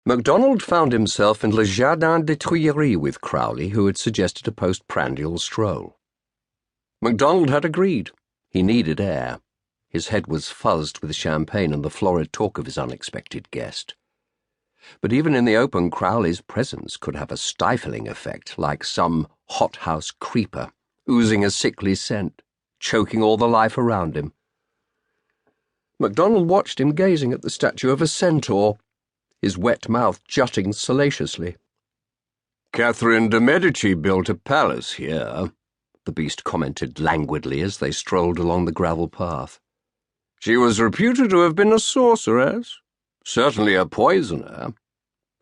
MacDonald found himself in Le Jardin des Tuileries with Crowley, who had suggested a postprandial stroll. MacDonald had agreed. He needed air. His head was fuzzed with champagne and the florid talk of his unexpected guest. But even in the open, Crowley's presence could have a stifling effect, like some hothouse creeper, oozing a sickly scent, choking all the life around him. MacDonald watched him gazing at the statue of a centaur, his wet mouth jutting salaciously. "Catherine de' Medici built a palace here," the beast commented languidly as they strolled along the gravel path. "She was reputed to have been a sorceress, certainly a poisoner.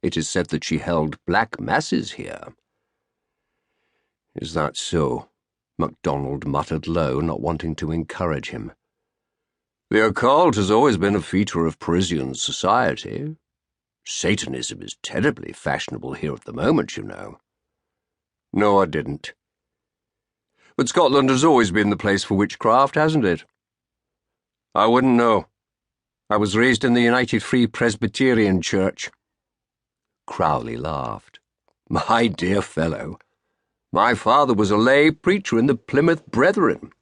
It is said that she held black masses here." "Is that so?" MacDonald muttered low, not wanting to encourage him. "The occult has always been a feature of Parisian society. Satanism is terribly fashionable here at the moment, you know." "No, I didn't. But Scotland has always been the place for witchcraft, hasn't it?" "I wouldn't know. I was raised in the United Free Presbyterian Church." Crowley laughed. "My dear fellow, my father was a lay preacher in the Plymouth Brethren.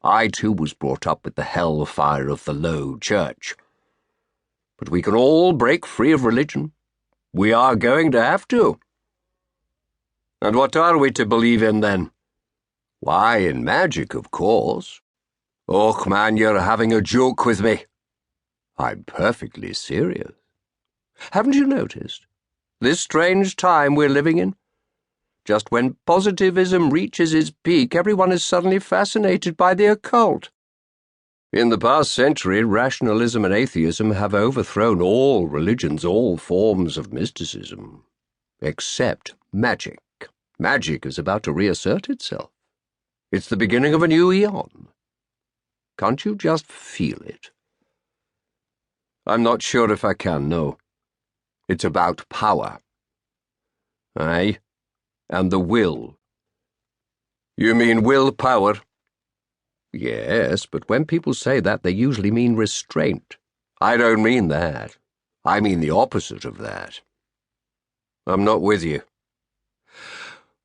I too was brought up with the hell-fire of the Low Church. But we can all break free of religion. We are going to have to." "And what are we to believe in, then?" "Why, in magic, of course." "Och, man, you're having a joke with me." "I'm perfectly serious. Haven't you noticed? This strange time we're living in? Just when positivism reaches its peak, everyone is suddenly fascinated by the occult. In the past century, rationalism and atheism have overthrown all religions, all forms of mysticism. Except magic. Magic is about to reassert itself. It's the beginning of a new eon. Can't you just feel it?" "I'm not sure if I can, no. It's about power." "Aye, and the will." "You mean willpower?" "Yes, but when people say that, they usually mean restraint. I don't mean that. I mean the opposite of that." "I'm not with you."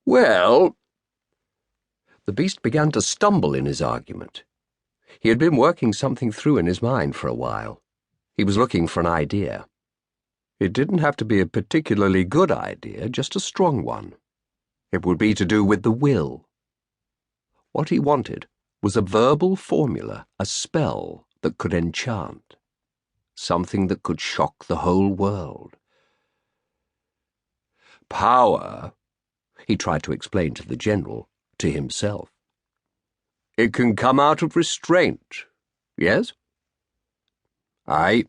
"Well—" The beast began to stumble in his argument. He had been working something through in his mind for a while. He was looking for an idea. It didn't have to be a particularly good idea, just a strong one. It would be to do with the will. What he wanted was a verbal formula, a spell that could enchant, something that could shock the whole world. Power, he tried to explain to the general, to himself. It can come out of restraint, yes? Aye,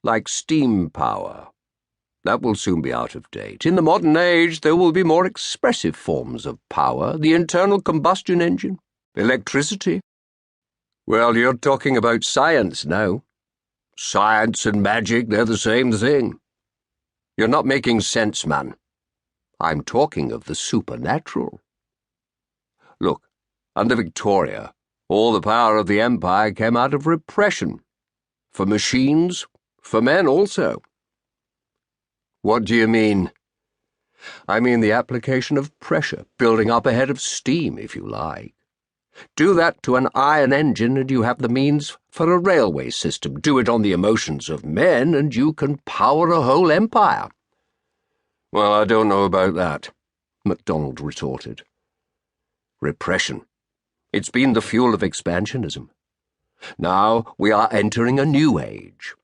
like steam power. That will soon be out of date. In the modern age, there will be more expressive forms of power, the internal combustion engine, electricity. Well, you're talking about science now. Science and magic, they're the same thing. You're not making sense, man. I'm talking of the supernatural. Look, under Victoria, all the power of the empire came out of repression. For machines, for men also. What do you mean? I mean the application of pressure, building up a head of steam, if you like. Do that to an iron engine and you have the means for a railway system. Do it on the emotions of men and you can power a whole empire. Well, I don't know about that, MacDonald retorted. Repression. It's been the fuel of expansionism. Now we are entering a new age.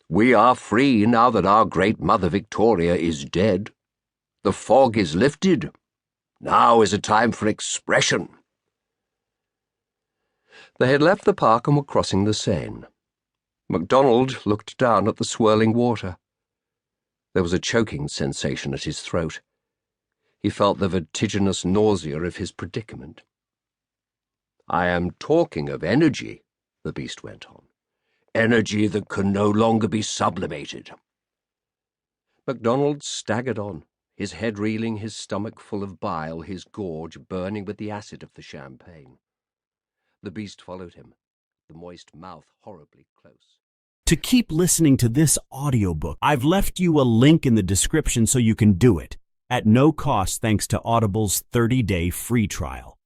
We are free now that our great Mother Victoria is dead. The fog is lifted. Now is a time for expression. They had left the park and were crossing the Seine. MacDonald looked down at the swirling water. There was a choking sensation at his throat. He felt the vertiginous nausea of his predicament. I am talking of energy, the beast went on. Energy that can no longer be sublimated. MacDonald staggered on, his head reeling, his stomach full of bile, his gorge burning with the acid of the champagne. The beast followed him, the moist mouth horribly close. to keep listening to this audiobook. I've left you a link in the description so you can do it, at no cost thanks to Audible's 30-day free trial.